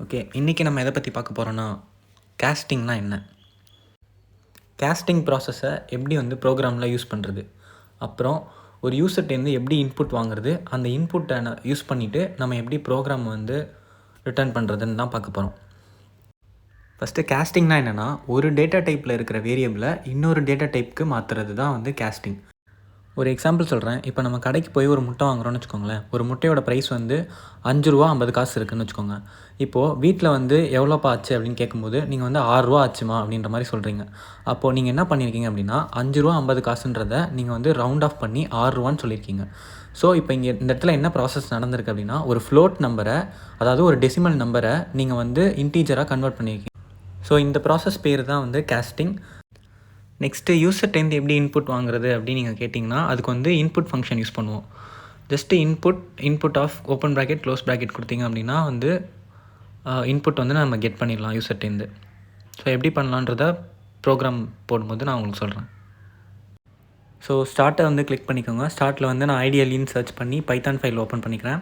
Okay, இன்றைக்கி நம்ம எதை பற்றி பார்க்க போகிறோன்னா, கேஸ்டிங்னா என்ன, கேஸ்டிங் ப்ராசஸை எப்படி வந்து ப்ரோக்ராமில் யூஸ் பண்ணுறது, அப்புறம் ஒரு யூசர்ட்டேருந்து எப்படி இன்புட் வாங்குறது, அந்த இன்புட்டை யூஸ் பண்ணிவிட்டு நம்ம எப்படி ப்ரோக்ராம் வந்து ரிட்டர்ன் பண்ணுறதுன்னு தான் பார்க்க போகிறோம். ஃபஸ்ட்டு கேஸ்டிங்னா என்னென்னா, ஒரு டேட்டா டைப்பில் இருக்கிற வேரியபிளை இன்னொரு டேட்டா டைப்புக்கு மாற்றுறது தான் வந்து கேஸ்டிங். ஒரு எக்ஸாம்பிள் சொல்கிறேன். இப்போ நம்ம கடைக்கு போய் ஒரு முட்டை வாங்குறோம்னு வச்சுக்கோங்களேன். ஒரு முட்டையோட ப்ரைஸ் வந்து ₹5.50 இருக்குதுன்னு வச்சுக்கோங்க. இப்போது வீட்டில் வந்து எவ்வளோப்பா ஆச்சு அப்படின்னு கேட்கும்போது, நீங்கள் வந்து ₹6 ஆச்சுமா அப்படின்ற மாதிரி சொல்கிறீங்க. அப்போது நீங்கள் என்ன பண்ணியிருக்கீங்க அப்படின்னா, ₹5.50 நீங்கள் வந்து ரவுண்ட் ஆஃப் பண்ணி ₹6 சொல்லியிருக்கீங்க. ஸோ இப்போ இங்கே இந்த இடத்துல என்ன ப்ராசஸ் நடந்திருக்கு அப்படின்னா, ஒரு ஃப்ளோட் நம்பரை, அதாவது ஒரு டெசிமல் நம்பரை நீங்கள் வந்து இன்டீஜராக கன்வெர்ட் பண்ணியிருக்கீங்க. ஸோ இந்த ப்ராசஸ் பேர் தான் வந்து கேஸ்டிங். நெக்ஸ்ட்டு யூசர்ட்டேருந்து எப்படி இன்புட் வாங்குறது அப்படின்னு நீங்கள் கேட்டிங்கன்னா, அதுக்கு வந்து இன்புட் ஃபங்க்ஷன் யூஸ் பண்ணுவோம். Just input of open bracket close bracket கொடுத்தீங்க அப்படின்னா வந்து இன்புட் வந்து நம்ம கெட் பண்ணிடலாம் யூசர்ட்டேருந்து. ஸோ எப்படி பண்ணலான்றத ப்ரோக்ராம் போடும்போது நான் உங்களுக்கு சொல்கிறேன். ஸோ ஸ்டார்ட்டை வந்து கிளிக் பண்ணிக்கோங்க. ஸ்டார்ட்டில் வந்து நான் ஐடியலின்னு சர்ச் பண்ணி பைத்தான் ஃபைல் ஓப்பன் பண்ணிக்கிறேன்.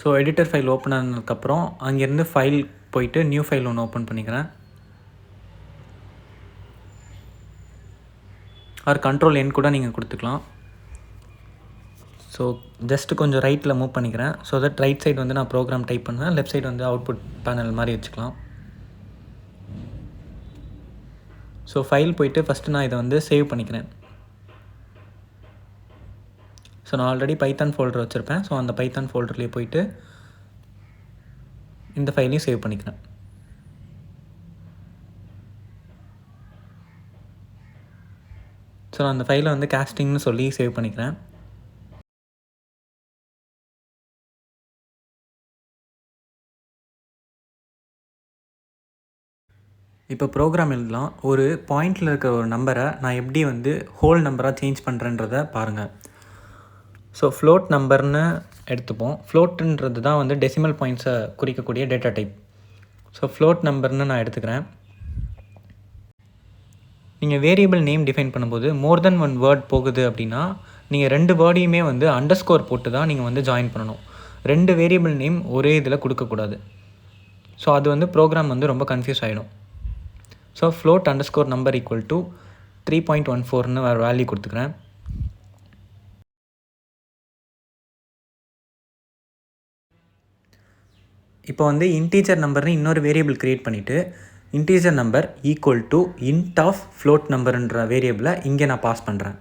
ஸோ எடிட்டர் ஃபைல் ஓப்பன் ஆனதுக்கப்புறம் அங்கேருந்து ஃபைல் போயிட்டு நியூ ஃபைல் ஒன்று ஓப்பன் பண்ணிக்கிறேன். ஆர் கண்ட்ரோல் என் கூட நீங்கள் கொடுத்துக்கலாம். ஸோ ஜஸ்ட்டு கொஞ்சம் ரைட்டில் மூவ் பண்ணிக்கிறேன். ஸோ தட் ரைட் சைடு வந்து நான் ப்ரோக்ராம் டைப் பண்ணுவேன், லெஃப்ட் சைடு வந்து அவுட்புட் பேனல் மாதிரி வச்சுக்கலாம். ஸோ ஃபைல் போயிட்டு ஃபஸ்ட்டு நான் இதை வந்து சேவ் பண்ணிக்கிறேன். ஸோ நான் ஆல்ரெடி பைத்தான் ஃபோல்டர் வச்சுருப்பேன். ஸோ அந்த பைத்தான் ஃபோல்டர்லேயே போயிட்டு இந்த ஃபைலையும் சேவ் பண்ணிக்கிறேன். ஸோ நான் அந்த ஃபைலை வந்து கேஸ்டிங்னு சொல்லி சேவ் பண்ணிக்கிறேன். இப்போ ப்ரோக்ராம் எழுதலாம். ஒரு பாயிண்டில் இருக்கிற ஒரு நம்பரை நான் எப்படி வந்து ஹோல் நம்பராக சேஞ்ச் பண்ணுறேன்றதை பாருங்கள். ஸோ ஃப்ளோட் நம்பர்னு எடுத்துப்போம். ஃப்ளோட்டுன்றது தான் வந்து டெசிமல் பாயிண்ட்ஸை குறிக்கக்கூடிய டேட்டா டைப். ஸோ ஃப்ளோட் நம்பர்னு நான் எடுத்துக்கிறேன். நீங்கள் வேரியபிள் நேம் டிஃபைன் பண்ணும்போது மோர் தென் ஒன் வேர்ட் போகுது அப்படின்னா, நீங்கள் 2 வேர்டையுமே வந்து அண்டர்ஸ்கோர் போட்டு தான் நீங்கள் வந்து ஜாயின் பண்ணணும். 2 வேரியபிள் நேம் ஒரே இதில் கொடுக்கக்கூடாது. ஸோ அது வந்து ப்ரோக்ராம் வந்து ரொம்ப கன்ஃபியூஸ் ஆகிடும். So float underscore number equal to 3.14ன்னு வேறு வேல்யூ கொடுத்துக்கிறேன். இப்போ வந்து இன்டீஜர் நம்பர்னு இன்னொரு வேரியபிள் க்ரியேட் பண்ணிவிட்டு, integer number equal to int of float நம்பர்ன்ற வேரியபிளை இங்கே நான் பாஸ் பண்ணுறேன்.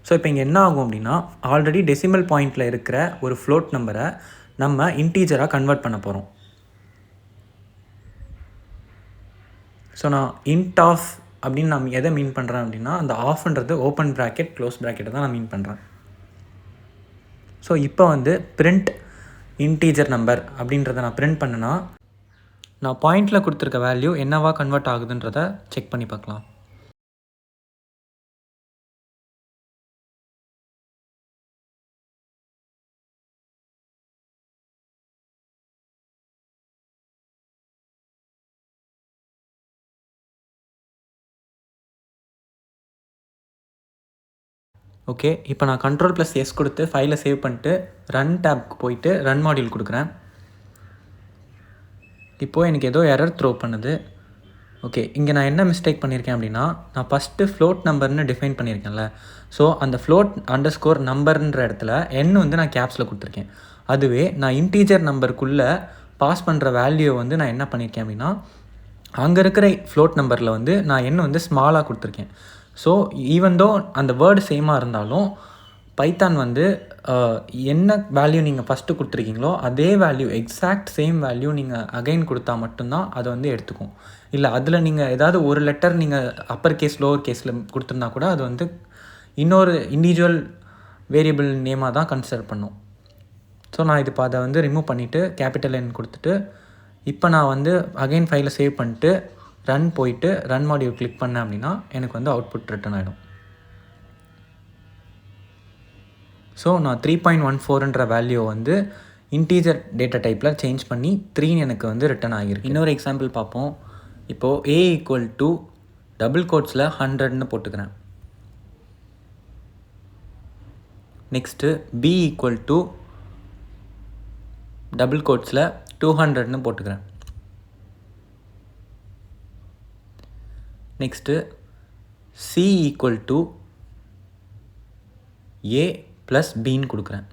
ஸோ இப்போ இங்கே என்ன ஆகும் அப்படின்னா, ஆல்ரெடி டெசிமல் பாயிண்டில் இருக்கிற ஒரு ஃப்ளோட் நம்பரை நம்ம இன்டீஜராக கன்வெர்ட் பண்ண போகிறோம். ஸோ நான் இன்ட் ஆஃப் அப்படின்னு நான் எதை மீன் பண்ணுறேன் அப்படின்னா, அந்த ஆஃப்ன்றது ஓப்பன் ப்ராக்கெட் க்ளோஸ் ப்ராக்கெட்டை தான் நான் மீன் பண்ணுறேன். ஸோ இப்போ வந்து பிரிண்ட் இன்டீஜர் நம்பர் அப்படின்றத நான் பிரிண்ட் பண்ணேன்னா, நான் பாயிண்டில் கொடுத்துருக்க வேல்யூ என்னவா கன்வெர்ட் ஆகுதுன்றதை செக் பண்ணி பார்க்கலாம். ஓகே, இப்போ நான் Ctrl+S கொடுத்து ஃபைலை சேவ் பண்ணிட்டு ரன் டேப்க்கு போயிட்டு ரன் மாடியூல் கொடுக்குறேன். இப்போது எனக்கு ஏதோ எரர் த்ரோ பண்ணுது. ஓகே, இங்கே நான் என்ன மிஸ்டேக் பண்ணியிருக்கேன் அப்படின்னா, நான் ஃபஸ்ட்டு ஃப்ளோட் நம்பர்னு டிஃபைன் பண்ணியிருக்கேன்ல. ஸோ அந்த ஃப்ளோட் அண்டர்ஸ்கோர் நம்பர்ன்ற இடத்துல n வந்து நான் கேப்ஸில் கொடுத்துருக்கேன். அதுவே நான் இன்டீஜர் நம்பருக்குள்ளே பாஸ் பண்ணுற வேல்யூவை வந்து நான் என்ன பண்ணியிருக்கேன் அப்படின்னா, அங்கே இருக்கிற ஃப்ளோட் நம்பரில் வந்து நான் n வந்து ஸ்மாலாக கொடுத்துருக்கேன். ஸோ ஈவன் தோ அந்த வேர்டு சேமாக இருந்தாலும் பைத்தான் வந்து என்ன வேல்யூ நீங்கள் ஃபஸ்ட்டு கொடுத்துருக்கீங்களோ அதே வேல்யூ எக்ஸாக்ட் சேம் வேல்யூ நீங்கள் அகைன் கொடுத்தா மட்டும்தான் அதை வந்து எடுத்துக்கும். இல்லை அதில் நீங்கள் ஏதாவது ஒரு லெட்டர் நீங்கள் அப்பர் கேஸ் லோவர் கேஸில் கொடுத்துருந்தா கூட அது வந்து இன்னொரு இண்டிவிஜுவல் வேரியபிள் நேமாக தான் கன்சிடர் பண்ணும். ஸோ நான் இது இப்போ அதை வந்து ரிமூவ் பண்ணிவிட்டு கேபிட்டல் N கொடுத்துட்டு இப்போ நான் வந்து அகைன் ஃபைலை சேவ் பண்ணிட்டு ரன் போயிட்டு ரன் மாடியூல் கிளிக் பண்ணேன் அப்படின்னா எனக்கு வந்து அவுட்புட் ரிட்டர்ன் ஆகிடும். ஸோ நான் 3.14ன்ற வேல்யூ வந்து இன்டீஜர் டேட்டா டைப்பில் சேஞ்ச் பண்ணி 3 எனக்கு வந்து ரிட்டர்ன் ஆகிருக்கு. இன்னொரு எக்ஸாம்பிள் பார்ப்போம். இப்போது A ஈக்குவல் டு டபுள் கோட்ஸில் 100ன்னு போட்டுக்கிறேன். Next B equal to double கோட்ஸில் 200ன்னு போட்டுக்கிறேன். நெக்ஸ்ட்டு C = A + Bன்னு கொடுக்குறேன்.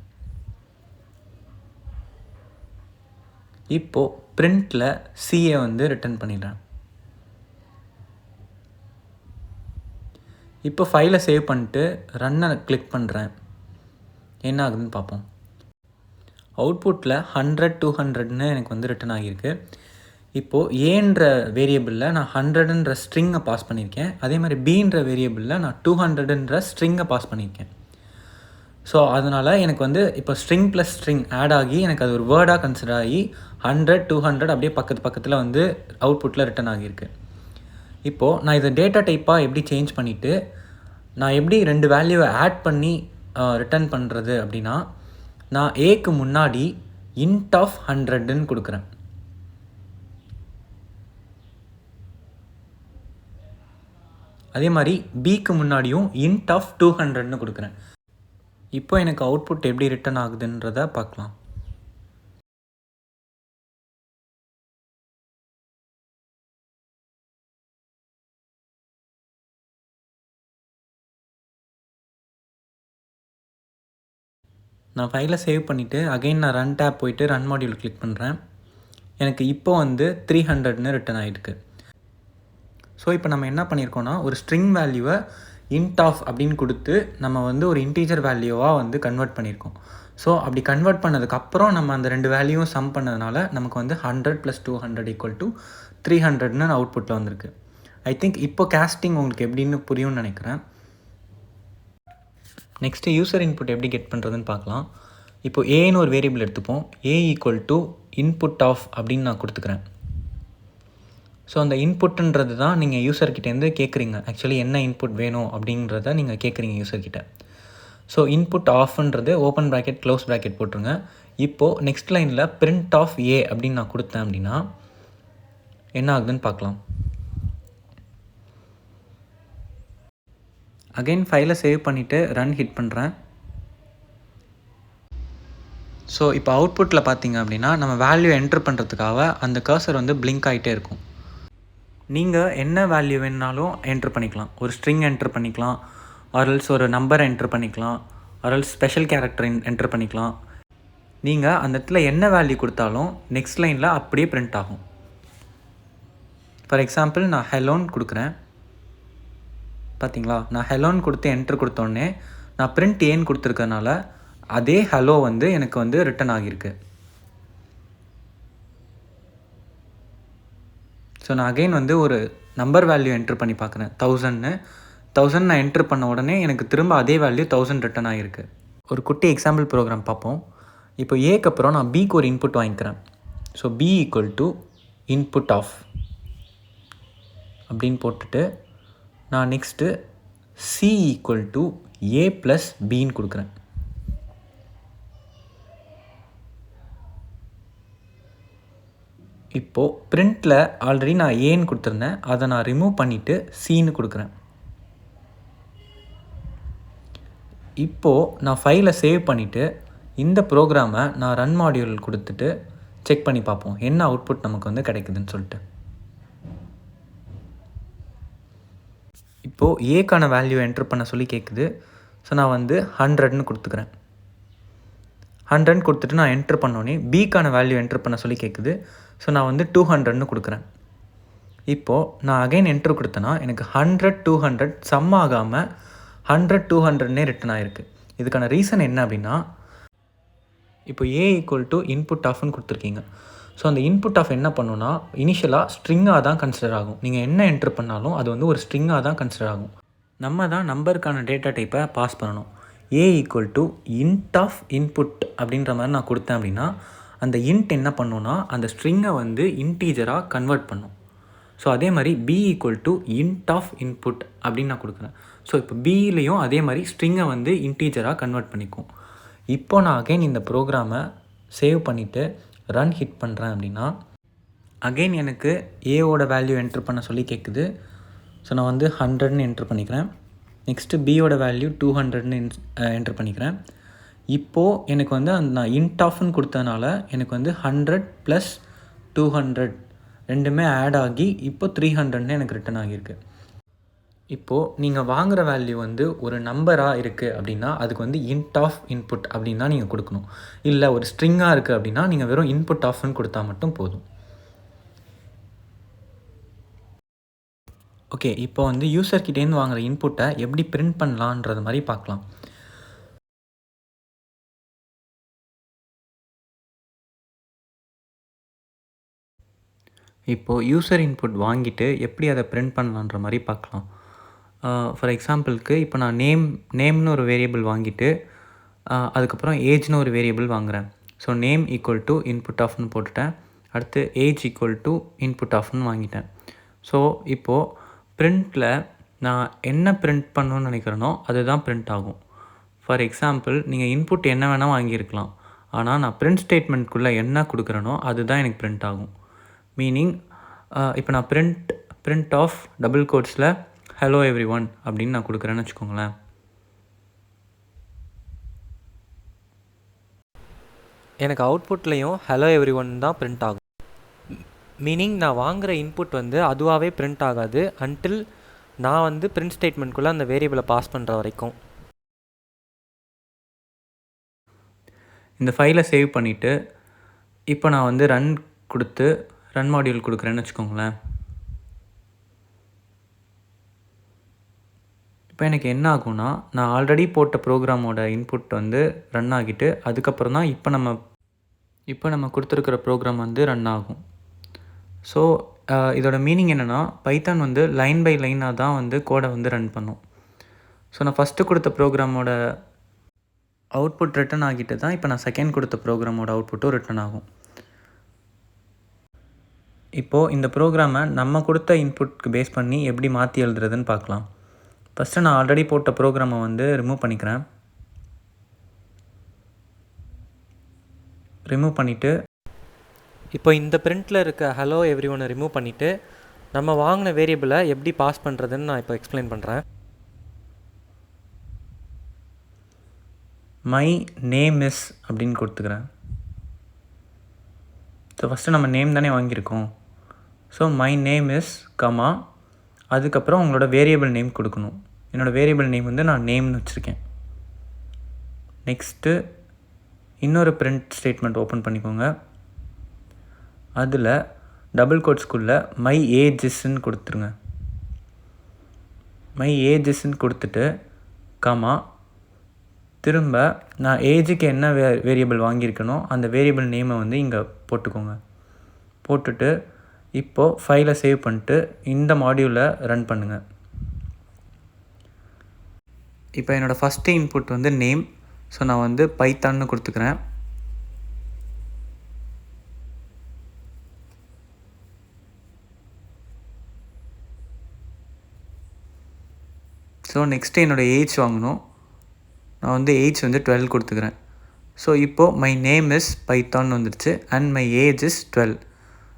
இப்போது பிரிண்டில் Cயை வந்து ரிட்டர்ன் பண்ணிடுறேன். இப்போ ஃபைலை சேவ் பண்ணிட்டு ரன்னை கிளிக் பண்ணுறேன். என்ன ஆகுதுன்னு பார்ப்போம். அவுட்புட்டில் 100, 200ன்னு எனக்கு வந்து ரிட்டர்ன் ஆகியிருக்கு. இப்போது ஏன்ற வேரியபிளில் நான் 100ன்ற ஸ்ட்ரிங்கை பாஸ் பண்ணியிருக்கேன். அதே மாதிரி Bன்ற வேரியபிளில் நான் 200ன்ற ஸ்ட்ரிங்கை பாஸ் பண்ணியிருக்கேன். ஸோ அதனால் எனக்கு வந்து இப்போ ஸ்ட்ரிங் ப்ளஸ் ஸ்ட்ரிங் ஆட் ஆகி எனக்கு அது ஒரு வேர்டாக கன்சிடர் ஆகி 100, 200 அப்படியே பக்கத்தில் வந்து அவுட்புட்டில் ரிட்டர்ன் ஆகியிருக்கு. இப்போது நான் இதை டேட்டா டைப்பாக எப்படி சேஞ்ச் பண்ணிவிட்டு நான் எப்படி 2 வேல்யூவை ஆட் பண்ணி ரிட்டர்ன் பண்ணுறது அப்படின்னா, நான் ஏக்கு முன்னாடி int of 100ன்னு கொடுக்குறேன். அதே மாதிரி பிக்கு முன்னாடியும் int of 200ன்னு கொடுக்குறேன். இப்போ எனக்கு அவுட்புட் எப்படி ரிட்டர்ன் ஆகுதுன்றதை பார்க்கலாம். நான் ஃபைலை சேவ் பண்ணிவிட்டு அகைன் நான் ரன் டேப் போயிட்டு ரன் மாடியூல் கிளிக் பண்ணுறேன். எனக்கு இப்போ வந்து 300ன்னு ரிட்டர்ன் ஆகிருக்கு. ஸோ இப்போ நம்ம என்ன பண்ணியிருக்கோன்னா, ஒரு ஸ்ட்ரிங் வேல்யூவை int of அப்படின்னு கொடுத்து நம்ம வந்து ஒரு இன்டீஜர் வேல்யூவாக வந்து கன்வெர்ட் பண்ணியிருக்கோம். ஸோ அப்படி கன்வெர்ட் பண்ணதுக்கப்புறம் நம்ம அந்த 2 வேல்யூவும் சம் பண்ணதுனால நமக்கு வந்து 100 + 200 = 300ன்னு அவுட்புட்டில் வந்திருக்கு. ஐ திங்க் இப்போ கேஸ்டிங் உங்களுக்கு எப்படின்னு புரியும்னு நினைக்கிறேன். நெக்ஸ்ட்டு யூசர் இன்புட் எப்படி கெட் பண்ணுறதுன்னு பார்க்கலாம். இப்போ ஏன்னு ஒரு வேரியபிள் எடுத்துப்போம். A = input of அப்படின்னு நான் கொடுத்துக்கிறேன். ஸோ அந்த இன்புட்டுன்றது தான் நீங்கள் யூசர்கிட்டேருந்து கேட்குறீங்க. ஆக்சுவலி என்ன இன்புட் வேணும் அப்படின்றத நீங்கள் கேட்குறீங்க யூசர்கிட்ட. ஸோ இன்புட் ஆஃப்ன்றது ஓப்பன் ப்ராக்கெட் க்ளோஸ் ப்ராக்கெட் போட்டுருங்க. இப்போது நெக்ஸ்ட் லைனில் print of A அப்படின்னு நான் கொடுத்தேன் அப்படின்னா என்ன ஆகுதுன்னு பார்க்கலாம். அகைன் ஃபைலை சேவ் பண்ணிவிட்டு ரன் ஹிட் பண்ணுறேன். ஸோ இப்போ அவுட்புட்டில் பார்த்தீங்க அப்படின்னா நம்ம வேல்யூ என்ட்ரு பண்ணுறதுக்காக அந்த கர்சர் வந்து பிளிங்க் ஆகிட்டே இருக்கும். நீங்கள் என்ன வேல்யூ வேணுனாலும் என்ட்ரு பண்ணிக்கலாம். ஒரு ஸ்ட்ரிங் என்ட்ரு பண்ணிக்கலாம், ஆர்எல்ஸ் ஒரு நம்பர் என்ட்ரு பண்ணிக்கலாம், ஆர்எல்ஸ் ஸ்பெஷல் கேரக்டர் என்ட்ரு பண்ணிக்கலாம். நீங்கள் அந்த இடத்துல என்ன வேல்யூ கொடுத்தாலும் நெக்ஸ்ட் லைனில் அப்படியே பிரிண்ட் ஆகும். ஃபார் எக்ஸாம்பிள் நான் ஹெலோன்னு கொடுக்குறேன். பார்த்தீங்களா, நான் ஹெலோன்னு கொடுத்து என்ட்ரு கொடுத்தோடனே நான் பிரிண்ட் ஏன்னு கொடுத்துருக்கனால அதே ஹலோ வந்து எனக்கு வந்து ரிட்டன் ஆகியிருக்கு. ஸோ நான் அகெயின் வந்து ஒரு நம்பர் வேல்யூ என்ட்ரு பண்ணி பார்க்குறேன். 1000 நான் என்ட்ரு பண்ண உடனே எனக்கு திரும்ப அதே வேல்யூ 1000 ரிட்டன் ஆகிருக்கு. ஒரு குட்டி எக்ஸாம்பிள் ப்ரோக்ராம் பார்ப்போம். இப்போ ஏக்கு அப்புறம் நான் பிக்கு ஒரு இன்புட் வாங்கிக்கிறேன். ஸோ B = input of அப்படின்னு போட்டுட்டு நான் நெக்ஸ்ட்டு C = A + Bன்னு கொடுக்குறேன். இப்போது பிரிண்டில் ஆல்ரெடி நான் ஏன்னு கொடுத்துருந்தேன், அதை நான் ரிமூவ் பண்ணிவிட்டு Cன்னு கொடுக்குறேன். இப்போது நான் ஃபைலை சேவ் பண்ணிவிட்டு இந்த ப்ரோக்ராமை நான் ரன் மாடியூல் கொடுத்துட்டு செக் பண்ணி பார்ப்போம் என்ன அவுட்புட் நமக்கு வந்து கிடைக்குதுன்னு சொல்லிட்டு. இப்போது ஏக்கான வேல்யூ என்ட்ரு பண்ண சொல்லி கேட்குது. ஸோ நான் வந்து 100ன்னு கொடுத்துக்கிறேன். 100 கொடுத்துட்டு நான் என்ட்ரு பண்ணோன்னே பிக்கான வேல்யூ என்ட்ரு பண்ண சொல்லி கேட்குது. ஸோ நான் வந்து 200ன்னு கொடுக்குறேன். இப்போது நான் அகைன் என்ட்ரு கொடுத்தேன்னா எனக்கு 100, 200 சம் ஆகாமல் 100, 200ன்னே ரிட்டன் ஆகிருக்கு. இதுக்கான ரீசன் என்ன அப்படின்னா, இப்போ A = input ofன்னு கொடுத்துருக்கீங்க. ஸோ அந்த இன்புட் ஆஃப் என்ன பண்ணுன்னா இனிஷியலாக ஸ்ட்ரிங்காக தான் கன்சிடர் ஆகும். நீங்கள் என்ன என்ட்ரு பண்ணாலும் அது வந்து ஒரு ஸ்ட்ரிங்காக தான் கன்சிடர் ஆகும். நம்ம தான் நம்பருக்கான டேட்டா டைப்பை பாஸ் பண்ணணும். A = int of input அப்படின்ற மாதிரி நான் கொடுத்தேன் அப்படின்னா அந்த இன்ட் என்ன பண்ணுன்னா அந்த ஸ்ட்ரிங்கை வந்து இன்டீஜராக கன்வெர்ட் பண்ணும். ஸோ அதே மாதிரி B = int of input அப்படின்னு நான் கொடுக்குறேன். ஸோ இப்போ Bலேயும் அதே மாதிரி ஸ்ட்ரிங்கை வந்து இன்டீஜராக கன்வெர்ட் பண்ணிக்கும். இப்போ நான் அகைன் இந்த ப்ரோக்ராமை சேவ் பண்ணிவிட்டு ரன் ஹிட் பண்ணுறேன் அப்படின்னா அகைன் எனக்கு ஏவோட வேல்யூ என்ட்ரு பண்ண சொல்லி கேட்குது. ஸோ நான் வந்து 100ன்னு என்ட்ரு பண்ணிக்கிறேன். நெக்ஸ்ட்டு பியோட வேல்யூ 200ன்னு என்ட்ரு பண்ணிக்கிறேன். இப்போது எனக்கு வந்து நான் இன்ட் ஆஃப்னு கொடுத்தனால எனக்கு வந்து 100 + 200 ரெண்டுமே ஆட் ஆகி இப்போ 300ன்னு எனக்கு ரிட்டர்ன் ஆகியிருக்கு. இப்போது நீங்கள் வாங்குகிற வேல்யூ வந்து ஒரு நம்பராக இருக்குது அப்படின்னா அதுக்கு வந்து இன்ட் ஆஃப் இன்புட் அப்படின்னு தான் நீங்கள் கொடுக்கணும். இல்லை ஒரு ஸ்ட்ரிங்காக இருக்குது அப்படின்னா நீங்கள் வெறும் இன்புட் ஆஃப்னு கொடுத்தா மட்டும் போதும். ஓகே, இப்போ வந்து யூசர்கிட்டேருந்து வாங்குகிற இன்புட்டை எப்படி பிரிண்ட் பண்ணலான்றது மாதிரி பார்க்கலாம். இப்போது யூசர் இன்புட் வாங்கிட்டு எப்படி அதை பிரிண்ட் பண்ணலான்ற மாதிரி பார்க்கலாம். ஃபார் எக்ஸாம்பிளுக்கு இப்போ நான் நேம்னு ஒரு வேரியபிள் வாங்கிட்டு அதுக்கப்புறம் ஏஜ்னு ஒரு வேரியபிள் வாங்குகிறேன். So name equal to input ஆஃப்னு போட்டுட்டேன். அடுத்து ஏஜ் ஈக்குவல் டு இன்புட் ஆஃப்னு வாங்கிட்டேன். ஸோ இப்போது பிரிண்ட்டில் நான் என்ன பிரிண்ட் பண்ணணும்னு நினைக்கிறேனோ அதுதான் பிரிண்ட் ஆகும். ஃபார் எக்ஸாம்பிள் நீங்கள் இன்புட் என்ன வேணால் வாங்கியிருக்கலாம், ஆனால் நான் பிரிண்ட் ஸ்டேட்மெண்ட்குள்ளே என்ன கொடுக்குறேனோ அதுதான் எனக்கு பிரிண்ட் ஆகும். மீனிங் இப்போ நான் பிரிண்ட் ஆஃப் டபுள் கோட்ஸில் ஹலோ எவ்ரி ஒன் அப்படின்னு நான் கொடுக்குறேன்னு வச்சுக்கோங்களேன். எனக்கு அவுட்புட்லேயும் ஹலோ எவ்ரி ஒன் தான் பிரிண்ட் ஆகும். மீனிங் நான் வாங்குகிற இன்புட் வந்து அதுவாகவே பிரிண்ட் ஆகாது அன்டில் நான் வந்து பிரிண்ட் ஸ்டேட்மெண்ட்குள்ளே அந்த வேரியபிளை பாஸ் பண்ணுற வரைக்கும். இந்த ஃபைலை சேவ் பண்ணிவிட்டு இப்போ நான் வந்து ரன் கொடுத்து ரன் மாடியூல் கொடுக்குறேன்னு வச்சுக்கோங்களேன். இப்போ எனக்கு என்ன ஆகும்னா நான் ஆல்ரெடி போட்ட ப்ரோக்ராமோட இன்புட் வந்து ரன் ஆகிட்டு அதுக்கப்புறம் தான் இப்போ நம்ம கொடுத்துருக்கிற ப்ரோக்ராம் வந்து ரன் ஆகும். ஸோ இதோட மீனிங் என்னென்னா பைத்தான் வந்து லைன் பை லைனாக தான் வந்து கோடை வந்து ரன் பண்ணும். ஸோ நான் ஃபஸ்ட்டு கொடுத்த ப்ரோக்ராமோட அவுட்புட் ரிட்டன் ஆகிட்டு தான் இப்போ நான் செகண்ட் கொடுத்த ப்ரோக்ராமோட அவுட்புட்டும் ரிட்டன் ஆகும். இப்போது இந்த ப்ரோக்ராமை நம்ம கொடுத்த இன்புட்க்கு பேஸ் பண்ணி எப்படி மாற்றி எழுதுறதுன்னு பார்க்கலாம். ஃபஸ்ட்டு நான் ஆல்ரெடி போட்ட ப்ரோக்ராமை வந்து ரிமூவ் பண்ணிக்கிறேன். ரிமூவ் பண்ணிவிட்டு இப்போ இந்த பிரிண்ட்டில் இருக்க ஹலோ எவ்ரி ஒன்னை ரிமூவ் பண்ணிவிட்டு நம்ம வாங்கின வேரியபிளை எப்படி பாஸ் பண்ணுறதுன்னு நான் இப்போ எக்ஸ்பிளைன் பண்ணுறேன். மை நேம் இஸ் அப்படின்னு கொடுத்துக்கிறேன். ஸோ ஃபஸ்ட்டு நம்ம நேம் தானே வாங்கியிருக்கோம். So my name is comma அதுக்கப்புறம் உங்களோட வேரியபிள் நேம் கொடுக்கணும். என்னோடய வேரியபிள் நேம் வந்து நான் நேம்னு வச்சுருக்கேன். நெக்ஸ்ட்டு இன்னொரு பிரிண்ட் ஸ்டேட்மெண்ட் ஓப்பன் பண்ணிக்கோங்க. அதில் டபுள் கோட்ஸ்குள்ளே மை ஏஜஸ்ன்னு கொடுத்துருங்க. மை ஏஜஸ்ன்னு கொடுத்துட்டு கமா திரும்ப நான் ஏஜுக்கு என்ன வேரியபிள் வாங்கியிருக்கனோ அந்த வேரியபிள் நேமை வந்து இங்கே போட்டுக்கோங்க. போட்டுட்டு இப்போது ஃபைலை சேவ் பண்ணிட்டு இந்த மாடியூலை ரன் பண்ணுங்கள். இப்போ என்னோடய ஃபஸ்ட்டு இன்புட் வந்து நேம். ஸோ நான் வந்து பைத்தான்னு கொடுத்துக்கிறேன். ஸோ நெக்ஸ்ட்டு என்னோடய ஏஜ் வாங்கணும். நான் வந்து ஏஜ் வந்து 12 கொடுத்துக்கிறேன். ஸோ இப்போது மை நேம் இஸ் பைத்தான் வந்துடுச்சு and my age is 12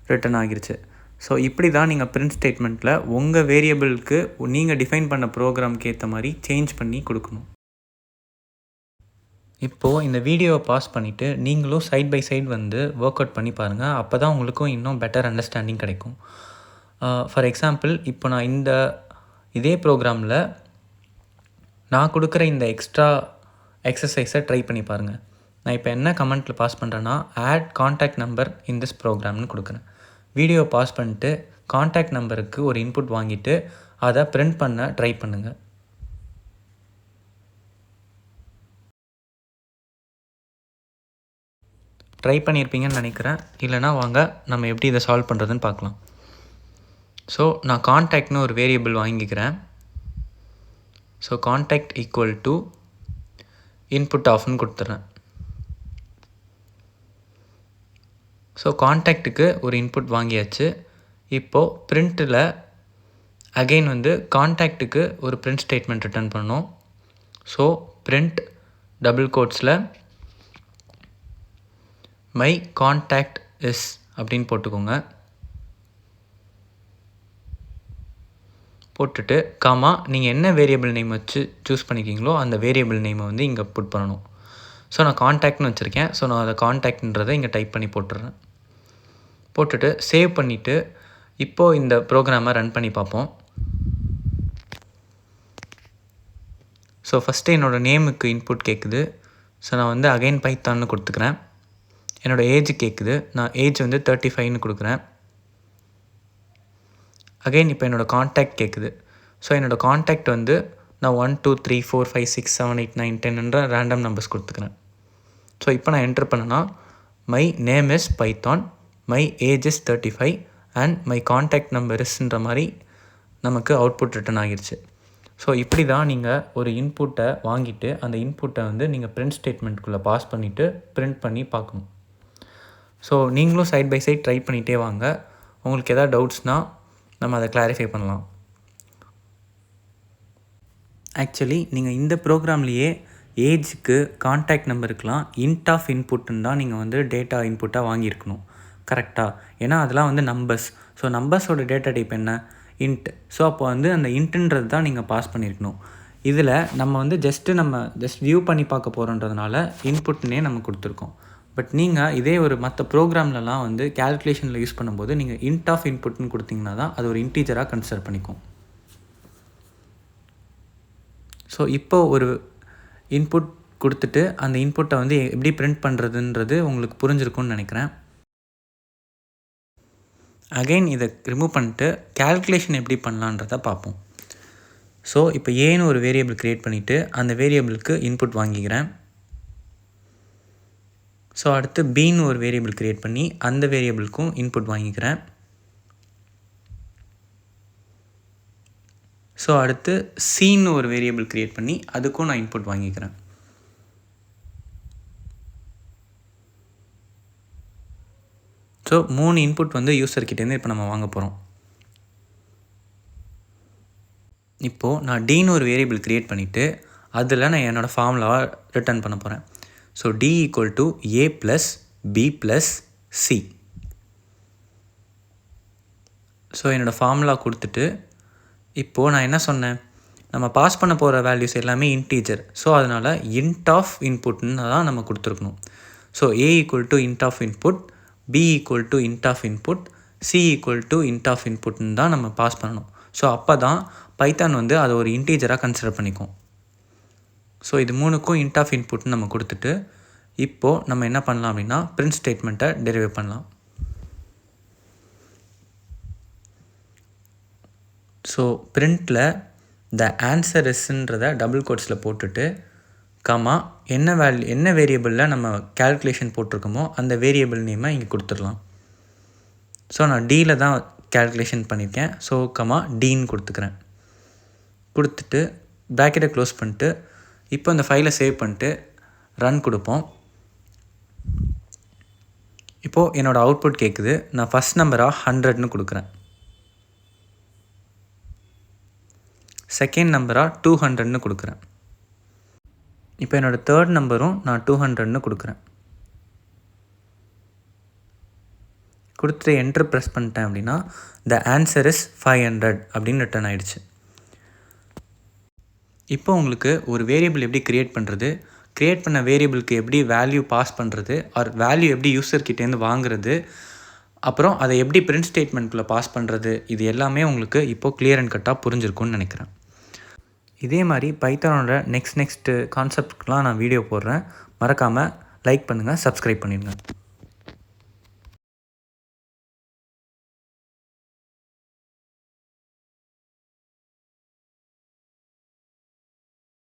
return ஆகிருச்சு. ஸோ இப்படி தான் நீங்கள் பிரிண்ட் ஸ்டேட்மெண்ட்டில் உங்கள் வேரியபிளுக்கு நீங்கள் டிஃபைன் பண்ண ப்ரோக்ராம்க்கு ஏற்ற மாதிரி சேஞ்ச் பண்ணி கொடுக்கணும். இப்போது இந்த வீடியோவை பாஸ் பண்ணிவிட்டு நீங்களும் சைட் பை சைட் வந்து ஒர்க் அவுட் பண்ணி பாருங்கள். அப்போ தான் உங்களுக்கும் இன்னும் பெட்டர் அண்டர்ஸ்டாண்டிங் கிடைக்கும். ஃபார் எக்ஸாம்பிள் இப்போ நான் இதே ப்ரோக்ராமில் நான் கொடுக்குற இந்த எக்ஸ்ட்ரா எக்ஸசைஸை ட்ரை பண்ணி பாருங்கள். நான் இப்போ என்ன கமெண்ட்டில் பாஸ் பண்ணுறேன்னா add contact number in this ப்ரோக்ராம்னு கொடுக்குறேன். வீடியோ பாஸ் பண்ணிட்டு கான்டாக்ட் நம்பருக்கு ஒரு இன்புட் வாங்கிட்டு அதை பிரிண்ட் பண்ண ட்ரை பண்ணுங்கள். ட்ரை பண்ணியிருப்பீங்கன்னு நினைக்கிறேன். இல்லைனா வாங்க நம்ம எப்படி இதை சால்வ் பண்ணுறதுன்னு பார்க்கலாம். ஸோ நான் கான்டாக்ட்னு ஒரு வேரியபிள் வாங்கிக்கிறேன். So contact equal to input ஆஃப்னு கொடுத்துட்றேன். ஸோ கான்டாக்ட்டுக்கு ஒரு இன்புட் வாங்கியாச்சு. இப்போது பிரிண்ட்டில் அகெயின் வந்து கான்டாக்ட்டுக்கு ஒரு பிரிண்ட் ஸ்டேட்மெண்ட் ரிட்டர்ன் பண்ணோம். ஸோ பிரிண்ட் டபுள் கோட்ஸில் மை கான்டாக்ட் இஸ் அப்படின்னு போட்டுக்கோங்க. போட்டுட்டு காமா நீங்கள் என்ன வேரியபிள் நேம் வச்சு சூஸ் பண்ணிக்கிங்களோ அந்த வேரியபிள் நேமை வந்து இங்கே புட் பண்ணணும். ஸோ நான் கான்டாக்ட்னு வச்சுருக்கேன். ஸோ நான் அதை கான்டாக்ட்ன்றதை இங்கே டைப் பண்ணி போட்டுடுறேன். போட்டுட்டு சேவ் பண்ணிவிட்டு இப்போது இந்த ப்ரோக்ராமை ரன் பண்ணி பார்ப்போம். ஸோ ஃபஸ்ட்டு என்னோடய நேமுக்கு இன்புட் கேட்குது. ஸோ நான் வந்து அகைன் பைத்தான்னு கொடுத்துக்கிறேன். என்னோடய ஏஜ் கேட்குது. நான் ஏஜ் வந்து 35ன்னு கொடுக்குறேன். அகைன் இப்போ என்னோடய கான்டாக்ட் கேட்குது. ஸோ என்னோடய கான்டாக்ட் வந்து நான் 1 2 3 4 5 6 7 8 9 10ன்ற ரேண்டம் நம்பர்ஸ் கொடுத்துக்கிறேன். ஸோ இப்போ நான் என்டர் பண்ணனா my name is Python, my age is 35 and my contact number இஸ்ன்ற மாதிரி நமக்கு அவுட்புட் ரிட்டன் ஆகிருச்சு. ஸோ இப்படி தான் நீங்கள் ஒரு இன்புட்டை வாங்கிட்டு அந்த இன்புட்டை வந்து நீங்கள் பிரிண்ட் ஸ்டேட்மெண்ட்குள்ளே பாஸ் பண்ணிவிட்டு பிரிண்ட் பண்ணி பார்க்கணும். ஸோ நீங்களும் சைட் பை சைட் ட்ரை பண்ணிகிட்டே வாங்க. உங்களுக்கு எதாவது டவுட்ஸ்னால் நம்ம அதை கிளாரிஃபை பண்ணலாம். ஆக்சுவலி நீங்கள் இந்த ப்ரோக்ராம்லேயே ஏஜுக்கு கான்டாக்ட் நம்பருக்கெலாம் இன்ட் ஆஃப் இன்புட்டுன்னு தான் நீங்கள் வந்து டேட்டா இன்புட்டாக வாங்கியிருக்கணும். கரெக்டாக? ஏன்னா அதெல்லாம் வந்து நம்பர்ஸ். ஸோ நம்பர்ஸோட டேட்டா டைப் என்ன? இன்ட். ஸோ அப்போ வந்து அந்த இன்ட்டுன்றது தான் நீங்கள் பாஸ் பண்ணியிருக்கணும். இதில் நம்ம வந்து ஜஸ்ட் வியூ பண்ணி பார்க்க போகிறோன்றதுனால இன்புட்னே நம்ம கொடுத்துருக்கோம். பட் நீங்கள் இதே ஒரு மற்ற ப்ரோக்ராம்லலாம் வந்து கேல்குலேஷனில் யூஸ் பண்ணும்போது நீங்கள் இன்ட் ஆஃப் இன்புட்னு கொடுத்தீங்கன்னா தான் அது ஒரு இன்டீஜராக கன்சிடர் பண்ணிக்கும். ஸோ இப்போ ஒரு இன்புட் கொடுத்துட்டு அந்த இன்புட்டை வந்து எப்படி பிரிண்ட் பண்ணுறதுன்றது உங்களுக்கு புரிஞ்சிருக்கும்னு நினைக்கிறேன். அகைன் இதை ரிமூவ் பண்ணிட்டு கேல்குலேஷன் எப்படி பண்ணலான்றதை பார்ப்போம். ஸோ இப்போ ஏன்னு ஒரு வேரியபிள் க்ரியேட் பண்ணிவிட்டு அந்த வேரியபிளுக்கு இன்புட் வாங்கிக்கிறேன். ஸோ அடுத்து பின்னு ஒரு வேரியபிள் க்ரியேட் பண்ணி அந்த வேரியபிளுக்கும் இன்புட் வாங்கிக்கிறேன். ஸோ அடுத்து சின்னு ஒரு வேரியபிள் க்ரியேட் பண்ணி அதுக்கும் நான் இன்புட் வாங்கிக்கிறேன். ஸோ 3 இன்புட் வந்து யூசர்கிட்டேருந்து இப்போ நம்ம வாங்க போகிறோம். இப்போது நான் டின்னு ஒரு வேரியபிள் க்ரியேட் பண்ணிவிட்டு அதில் நான் என்னோடய ஃபார்முலாவை ரிட்டர்ன் பண்ண போகிறேன். So D equal to A plus B plus C. So என்னோடய ஃபார்முலா கொடுத்துட்டு இப்போது நான் என்ன சொன்னேன், நம்ம பாஸ் பண்ண போகிற வேல்யூஸ் எல்லாமே இன்டீஜர். ஸோ அதனால் இன்ட் ஆஃப் இன்புட்னு தான் நம்ம கொடுத்துருக்கணும். So A equal to int of input, B equal to int of input, C equal to int of இன்புட்னு தான் நம்ம பாஸ் பண்ணணும். ஸோ அப்போ தான் பைத்தான் வந்து அதை ஒரு இன்டீஜராக கன்சிடர் பண்ணிக்கும். ஸோ இது 3க்கும் இன்ட் ஆஃப் இன்புட்னு நம்ம கொடுத்துட்டு இப்போது நம்ம என்ன பண்ணலாம் அப்படின்னா பிரிண்ட் ஸ்டேட்மெண்ட்டை டெரிவேட் பண்ணலாம். ஸோ பிரிண்டில் த ஆன்சர் இஸ்ன்றதை டபுள் கோட்ஸில் போட்டுட்டு கமா என்ன வேரியபிளில் நம்ம கேல்குலேஷன் போட்டிருக்கோமோ அந்த வேரியபிள் நேமை இங்கே கொடுத்துடலாம். ஸோ நான் டியில் தான் கேல்குலேஷன் பண்ணியிருக்கேன். ஸோ கமா டின்னு கொடுத்துக்கிறேன். கொடுத்துட்டு ப்ராக்கெட்டை க்ளோஸ் பண்ணிட்டு இப்போ இந்த ஃபைலை சேவ் பண்ணிட்டு ரன் கொடுப்போம். இப்போது என்னோடய அவுட்புட் கேட்குது. நான் ஃபஸ்ட் நம்பராக 100ன்னு கொடுக்குறேன். செகண்ட் நம்பராக 200ன்னு கொடுக்குறேன். இப்போ என்னோடய தேர்ட் நம்பரும் நான் 200ன்னு கொடுக்குறேன். கொடுத்துட்டு என்ட்ரு ப்ரெஸ் பண்ணிட்டேன் அப்படின்னா த ஆன்சர் இஸ் 500 அப்படின்னு ரிட்டர்ன் ஆகிடுச்சு. இப்போ உங்களுக்கு ஒரு வேரியபிள் எப்படி க்ரியேட் பண்ணுறது, க்ரியேட் பண்ண வேரியபிளுக்கு எப்படி வேல்யூ பாஸ் பண்ணுறது, ஆர் வேல்யூ எப்படி யூசர்கிட்டேருந்து வாங்குறது, அப்புறம் அதை எப்படி பிரிண்ட் ஸ்டேட்மெண்ட்குள்ளே பாஸ் பண்ணுறது, இது எல்லாமே உங்களுக்கு இப்போது கிளியர் அண்ட் கட்டாக புரிஞ்சிருக்கும்னு நினைக்கிறேன். இதே மாதிரி பைத்தானோட நெக்ஸ்ட் கான்செப்ட்லாம் நான் வீடியோ போடுறேன். மறக்காமல் லைக் பண்ணுங்கள், சப்ஸ்கிரைப் பண்ணிடுங்க.